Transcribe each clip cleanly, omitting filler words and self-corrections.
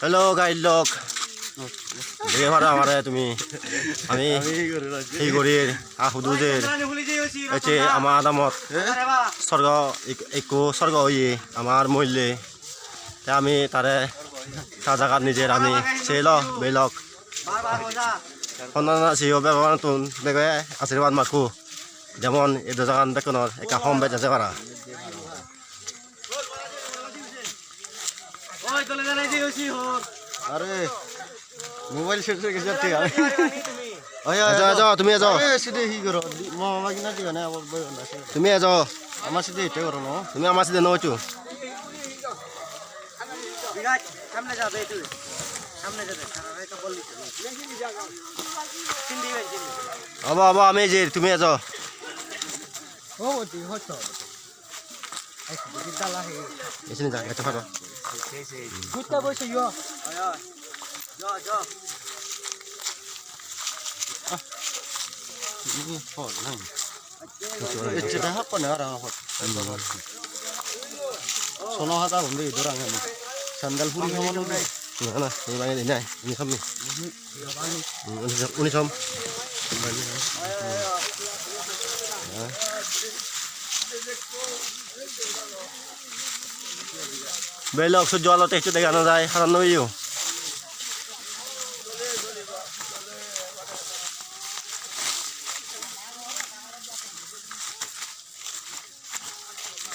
hello guide लोग দেখে ভাড়া আমারে তুমি আমি এই গরির আহুদুজের এছে আমার আদামত স্বর্গ একো স্বর্গ হইয়ে আমার মূল্যে তা আমি তারে তা জায়গা নিজের আমি সেল বেলক সন্ধান সিও ব্যবহার নতুন বেগে আশীর্বাদ মাখু যেমন এই জায়গান বেতনের একা কম বেচ আছে পারা আরে মোবাইল সেট হয়ে গেছে ঠিক আছে যাও তুমি যাও সিধে হি করো মামা কিনা দিও না আবার বই না তুমি যাও আমার সিধে এটা করো না তুমি আমার সাথে নচু বিরাট সামনে যাবে একটু সামনে যাবে এটা বললি চিন্দি ভাই চিন্দি আবা আবা আমি যে তুমি যাও ও দি হতো এই দিদালা হে এসে যা এটা ফাটো গুটা বসে ইয়ো যা যা ini hot nang itu dah apa nih orang hot sono hata bunde itu orang ini sandal puri kamu nih না না এই বাঙালি নাই উনি সব উনি সব বেলক সূর্য আলোতে একটু দেখানো যায় হারানো ইউ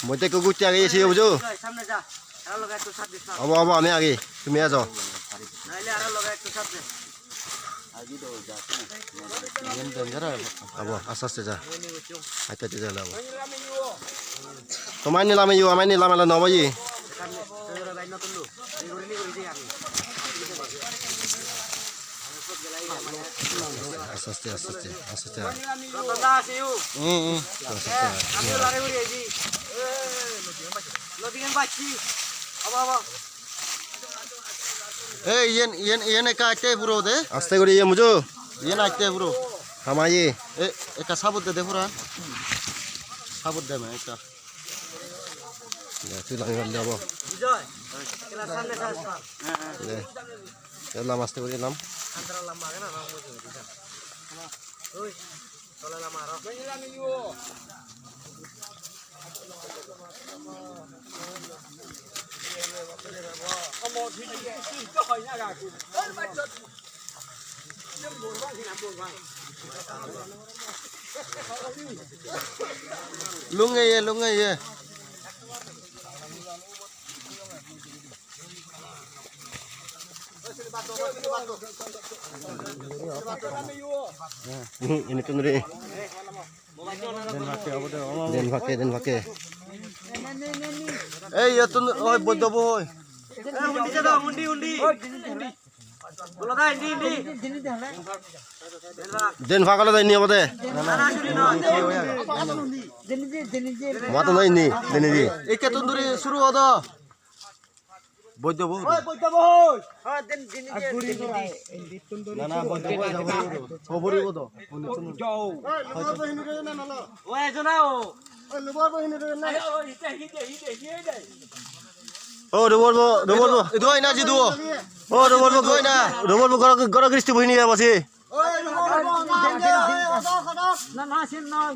মধ্যে কেউ ঘুরতে আগে এসে বুঝো সামনে যা আর লগা একটু সাথে সাথে আবো আবো আমি আগে তুমি যাও নাইলে আর লগা একটু সাথে yang danger apa আবো আস্তে আস্তে যা আইতে আইতে যা আবো তোমায় নিলাম ইউ আমায় নিলাম এলা নবই সামনে তোরা লাইন না তুলু এই গরিনি করি দিই আমি আস্তে আস্তে আস্তে আস্তে আস্তে আস্তে দাদা আসিও আমি লারে উড়ি আইছি লদিগান বাচ্চি আবা আবা eh yen eka ate bro de আস্তে করে ইয়ে মুজো yen ate bro হামাই eka sabut de pura sabut de me eka তুই লাগে যাবো বিজয় কেলা সামনে সাস এলাম আস্তে করে এলাম আন্তরা লম্বা না না ওই চলে না মারো lungai ye ini tuh nih den pakai eh ya tuh oi bodoh boy উন্ডি দাও উন্ডি উন্ডি বলো দা ইন্ডি ইন্ডি den pakai lah ini apa deh না শুনি না mata lah ini den ini eka tuh duri suruh ada bodoh boy বইতা বই হ্যাঁ দিন দিন na na bodoh boy sobori bodoh যাও ওই এজনাও oh udah bolbo itu aja nasi dua oh udah bolbo gara kristi begini ya masih না না সেন না